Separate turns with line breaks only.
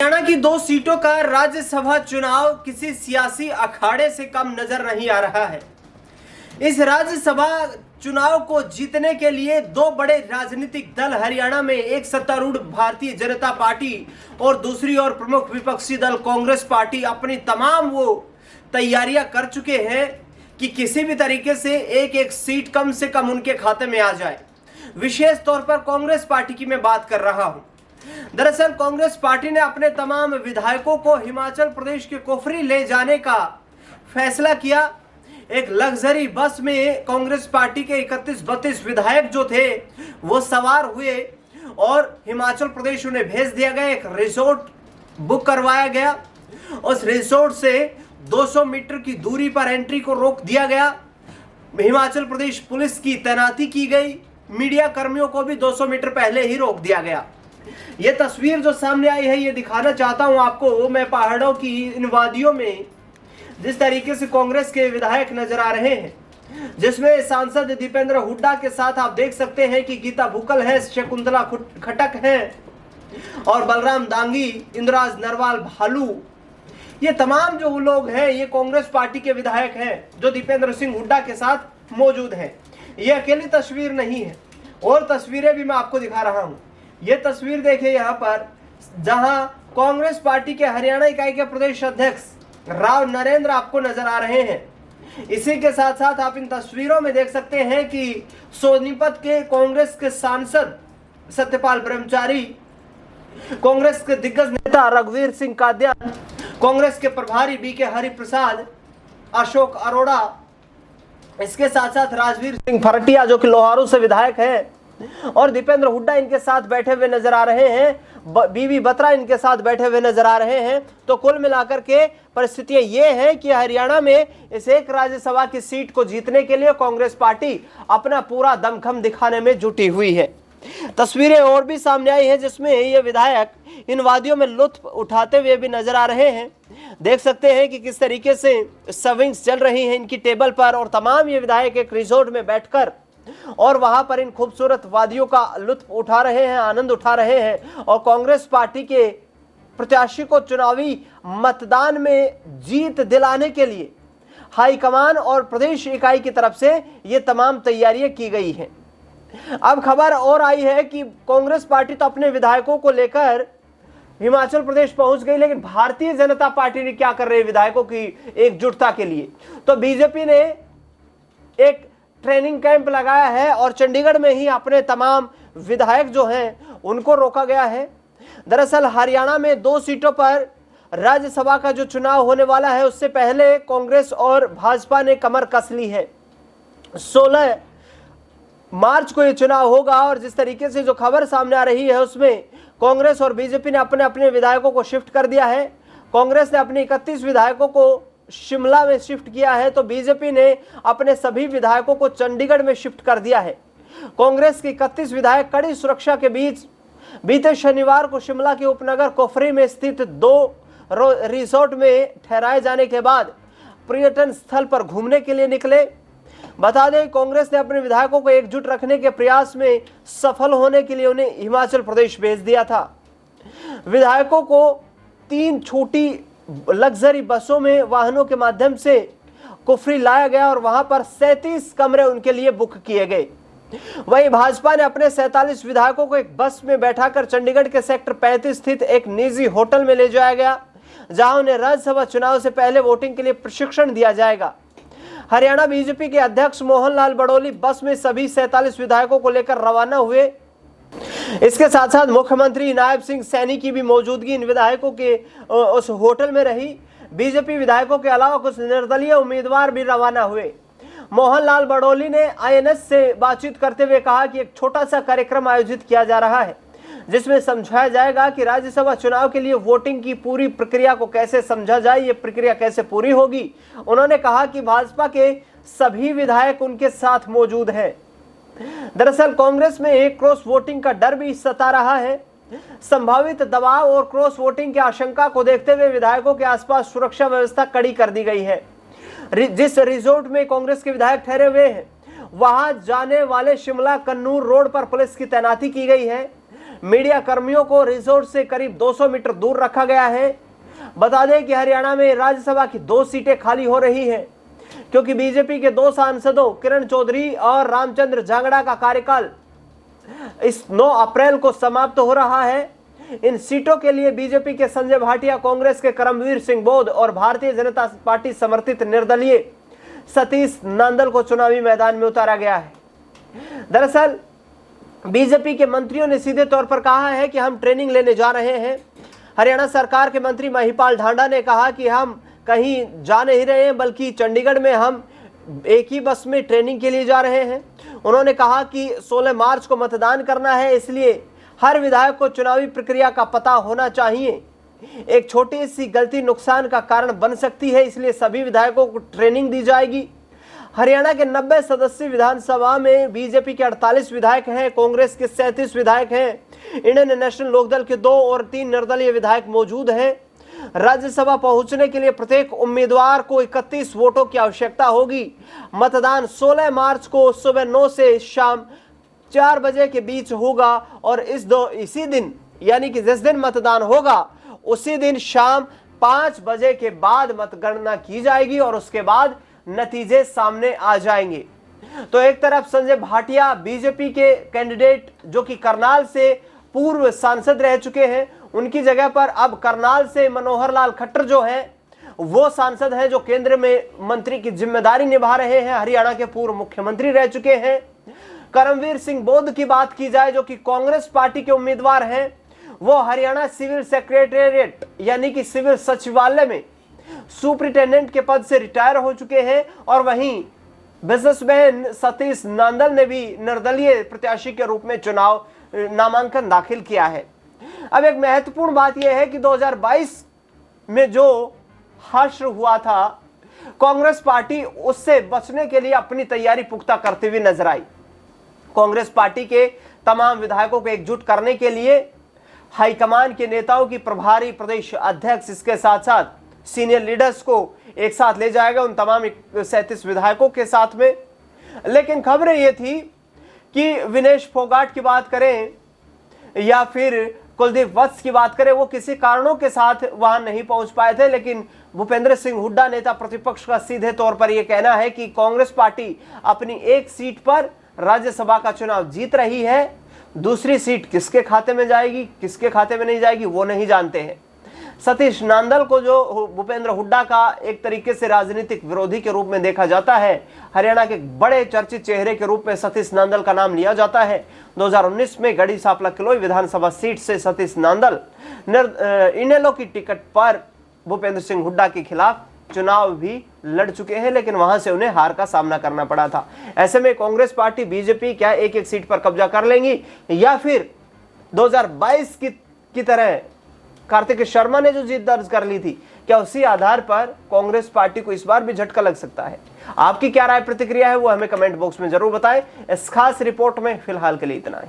हरियाणा की 2 सीटों का राज्यसभा चुनाव किसी सियासी अखाड़े से कम नजर नहीं आ रहा है। इस राज्यसभा चुनाव को जीतने के लिए 2 बड़े राजनीतिक दल हरियाणा में, एक सत्तारूढ़ भारतीय जनता पार्टी और दूसरी ओर प्रमुख विपक्षी दल कांग्रेस पार्टी, अपनी तमाम वो तैयारियां कर चुके हैं कि किसी भी तरीके से एक सीट कम से कम उनके खाते में आ जाए। विशेष तौर पर कांग्रेस पार्टी की मैं बात कर रहा हूं। दरअसल कांग्रेस पार्टी ने अपने तमाम विधायकों को हिमाचल प्रदेश के कुफरी ले जाने का फैसला किया। एक लग्जरी बस में कांग्रेस पार्टी के 31-32 विधायक जो थे वो सवार हुए और हिमाचल प्रदेश उन्हें भेज दिया गया। एक रिसोर्ट बुक करवाया गया। उस रिसोर्ट से 200 मीटर की दूरी पर एंट्री को रोक दिया गया। हिमाचल प्रदेश पुलिस की तैनाती की गई। मीडिया कर्मियों को भी 200 मीटर पहले ही रोक दिया गया। ये तस्वीर जो सामने आई है, ये दिखाना चाहता हूं आपको मैं पहाड़ों की इन वादियों में जिस तरीके से कांग्रेस के विधायक नजर आ रहे हैं, जिसमें सांसद दीपेंद्र हुड्डा के साथ आप देख सकते हैं कि गीता भुक्कल है, शकुंतला खटक है और बलराम दांगी, इंद्राज नरवाल भालू, ये तमाम जो लोग हैं ये कांग्रेस पार्टी के विधायक हैं जो दीपेंद्र सिंह हुड्डा के साथ मौजूद हैं। ये अकेली तस्वीर नहीं है, और तस्वीरें भी मैं आपको दिखा रहा हूं। ये तस्वीर देखिए यहाँ पर, जहां कांग्रेस पार्टी के हरियाणा इकाई के प्रदेश अध्यक्ष राव नरेंद्र आपको नजर आ रहे हैं। इसी के साथ साथ आप इन तस्वीरों में देख सकते हैं कि सोनीपत के कांग्रेस के सांसद सत्यपाल ब्रह्मचारी, कांग्रेस के दिग्गज नेता रघुवीर सिंह कादियान, कांग्रेस के प्रभारी बीके हरिप्रसाद, अशोक अरोड़ा, इसके साथ साथ राजवीर सिंह फरटिया जो कि लोहारू से विधायक है, और दीपेंद्र हुड्डा इनके साथ बैठे हुए नजर आ रहे हैं। बीबी बत्रा इनके साथ बैठे हुए नजर आ रहे हैं। तो कुल मिलाकर के परिस्थितियां ये है कि हरियाणा में इस एक राज्यसभा की सीट को जीतने के लिए कांग्रेस पार्टी अपना पूरा दमखम दिखाने में जुटी हुई है। तस्वीरें और भी सामने आई हैं जिसमें ये विधायक इन वादियों में लुत्फ उठाते हुए भी नजर आ रहे हैं। देख सकते हैं कि किस तरीके से सर्विंग्स चल रही हैं इनकी टेबल पर, और तमाम ये विधायक एक रिजॉर्ट में बैठकर और वहां पर इन खूबसूरत वादियों का लुत्फ उठा रहे हैं, आनंद उठा रहे हैं, और कांग्रेस पार्टी के प्रत्याशी को चुनावी मतदान में जीत दिलाने के लिए हाईकमान और प्रदेश इकाई की तरफ से ये तमाम तैयारियां की गई हैं। अब खबर और आई है कि कांग्रेस पार्टी तो अपने विधायकों को लेकर हिमाचल प्रदेश पहुंच गई, लेकिन भारतीय जनता पार्टी ने क्या कर रही है विधायकों की एकजुटता के लिए? तो बीजेपी ने एक ट्रेनिंग कैंप लगाया है और चंडीगढ़ में ही अपने तमाम विधायक जो हैं उनको रोका गया है। दरअसल हरियाणा में 2 सीटों पर राज्यसभा का जो चुनाव होने वाला है, उससे पहले कांग्रेस और भाजपा ने कमर कस ली है। 16 मार्च को ये चुनाव होगा, और जिस तरीके से जो खबर सामने आ रही है उसमें कांग्रेस और बीजेपी ने अपने अपने विधायकों को शिफ्ट कर दिया है। कांग्रेस ने अपने 31 विधायकों को शिमला में शिफ्ट किया है, तो बीजेपी ने अपने सभी विधायकों को चंडीगढ़ में शिफ्ट कर दिया है। कांग्रेस के 31 विधायक कड़ी सुरक्षा के बीच बीते शनिवार को शिमला के उपनगर कुफरी में स्थित 2 रिसोर्ट में ठहराए जाने के बाद पर्यटन स्थल पर घूमने के लिए निकले। बता दें, कांग्रेस ने अपने विधायकों को एकजुट रखने के प्रयास में सफल होने के लिए उन्हें हिमाचल प्रदेश भेज दिया था। विधायकों को 3 छोटी लग्जरी बसों में वाहनों के माध्यम से कुफरी लाया गया और वहां पर 37 कमरे उनके लिए बुक किए गए। वहीं भाजपा ने अपने 47 विधायकों को एक बस में बैठाकर चंडीगढ़ के सेक्टर 35 स्थित एक निजी होटल में ले जाया गया, जहां उन्हें राज्यसभा चुनाव से पहले वोटिंग के लिए प्रशिक्षण दिया जाएगा। हरियाणा बीजेपी के अध्यक्ष मोहन लाल बड़ोली बस में सभी 47 विधायकों को लेकर रवाना हुए। इसके साथ साथ मुख्यमंत्री नायब सिंह सैनी की भी मौजूदगी इन विधायकों के उस होटल में रही। बीजेपी विधायकों के अलावा कुछ निर्दलीय उम्मीदवार भी रवाना हुए। मोहन लाल बड़ोली ने आईएनएस से बातचीत करते हुए कहा कि एक छोटा सा कार्यक्रम आयोजित किया जा रहा है जिसमें समझाया जाएगा कि राज्यसभा चुनाव के लिए वोटिंग की पूरी प्रक्रिया को कैसे समझा जाए, ये प्रक्रिया कैसे पूरी होगी। उन्होंने कहा कि भाजपा के सभी विधायक उनके साथ मौजूद हैं। दरअसल कांग्रेस में एक क्रॉस वोटिंग का डर भी सता रहा है। संभावित दबाव और क्रॉस वोटिंग की आशंका को देखते हुए विधायकों के आसपास सुरक्षा व्यवस्था कड़ी कर दी गई है। जिस रिजॉर्ट में कांग्रेस के विधायक ठहरे हुए हैं वहां जाने वाले शिमला कन्नूर रोड पर पुलिस की तैनाती की गई है। मीडिया कर्मियों को रिसोर्ट से करीब 200 मीटर दूर रखा गया है। बता दें कि हरियाणा में राज्यसभा की 2 सीटें खाली हो रही हैं क्योंकि बीजेपी के 2 सांसदों किरण चौधरी और रामचंद्र झांगड़ा का कार्यकाल इस 9 अप्रैल को समाप्त हो रहा है। इन सीटों के लिए बीजेपी के संजय भाटिया, कांग्रेस के करमवीर सिंह बोध और भारतीय जनता पार्टी समर्थित निर्दलीय सतीश नांदल को चुनावी मैदान में उतारा गया है। दरअसल बीजेपी के मंत्रियों ने सीधे तौर पर कहा है कि हम ट्रेनिंग लेने जा रहे हैं। हरियाणा सरकार के मंत्री महिपाल ढांडा ने कहा कि हम कहीं जा नहीं रहे हैं बल्कि चंडीगढ़ में हम एक ही बस में ट्रेनिंग के लिए जा रहे हैं। उन्होंने कहा कि 16 मार्च को मतदान करना है, इसलिए हर विधायक को चुनावी प्रक्रिया का पता होना चाहिए। एक छोटी सी गलती नुकसान का कारण बन सकती है, इसलिए सभी विधायकों को ट्रेनिंग दी जाएगी। हरियाणा के 90 सदस्यीय विधानसभा में बीजेपी के 48 विधायक हैं, कांग्रेस के 37 विधायक हैं, इंडियन नेशनल लोकदल के 2 और 3 निर्दलीय विधायक मौजूद हैं। राज्यसभा पहुंचने के लिए प्रत्येक उम्मीदवार को 31 वोटों की आवश्यकता होगी। मतदान 16 मार्च को सुबह 9 से शाम 4 बजे के बीच होगा और इसी दिन यानी कि जिस दिन मतदान होगा उसी दिन शाम 5 बजे के बाद मतगणना की जाएगी और उसके बाद नतीजे सामने आ जाएंगे। तो एक तरफ संजय भाटिया बीजेपी के कैंडिडेट जो कि करनाल से पूर्व सांसद रह चुके हैं, उनकी जगह पर अब करनाल से मनोहर लाल खट्टर जो हैं वो सांसद हैं जो केंद्र में मंत्री की जिम्मेदारी निभा रहे हैं, हरियाणा के पूर्व मुख्यमंत्री रह चुके हैं। करमवीर सिंह बोध की बात की जाए जो कि कांग्रेस पार्टी के उम्मीदवार हैं, वो हरियाणा सिविल सेक्रेटेरिएट यानी कि सिविल सचिवालय में सुपरिटेंडेंट के पद से रिटायर हो चुके हैं। और वहीं बिजनेसमैन सतीश नांदल ने भी निर्दलीय प्रत्याशी के रूप में चुनाव नामांकन दाखिल किया है। अब एक महत्वपूर्ण बात यह है कि 2022 में जो हश्र हुआ था, कांग्रेस पार्टी उससे बचने के लिए अपनी तैयारी पुख्ता करते हुए नजर आई। कांग्रेस पार्टी के तमाम विधायकों को एकजुट करने के लिए हाईकमान के नेताओं की प्रभारी प्रदेश अध्यक्ष इसके साथ साथ सीनियर लीडर्स को एक साथ ले जाएगा, उन तमाम 37 विधायकों के साथ में। लेकिन खबरें ये थी कि विनेश फोगाट की बात करें या फिर कुलदीप वत्स की बात करें, वो किसी कारणों के साथ वहां नहीं पहुंच पाए थे। लेकिन भूपेंद्र सिंह हुड्डा नेता प्रतिपक्ष का सीधे तौर पर यह कहना है कि कांग्रेस पार्टी अपनी एक सीट पर राज्यसभा का चुनाव जीत रही है, दूसरी सीट किसके खाते में जाएगी किसके खाते में नहीं जाएगी वो नहीं जानते हैं। सतीश नांदल को जो भूपेंद्र हुड्डा का एक तरीके से राजनीतिक विरोधी के रूप में देखा जाता है, हरियाणा के बड़े चर्चित चेहरे के रूप में सतीश नांदल का नाम लिया जाता है। 2019 में गढ़ी सांपला किलोई विधानसभा सीट से सतीश नांदल इनेलो की टिकट पर भूपेंद्र सिंह हुड्डा के खिलाफ चुनाव भी लड़ चुके हैं, लेकिन वहां से उन्हें हार का सामना करना पड़ा था। ऐसे में कांग्रेस पार्टी बीजेपी क्या एक सीट पर कब्जा कर लेंगी या फिर 2022 की तरह कार्तिक शर्मा ने जो जीत दर्ज कर ली थी, क्या उसी आधार पर कांग्रेस पार्टी को इस बार भी झटका लग सकता है? आपकी क्या राय प्रतिक्रिया है वो हमें कमेंट बॉक्स में जरूर बताएं। इस खास रिपोर्ट में फिलहाल के लिए इतना ही।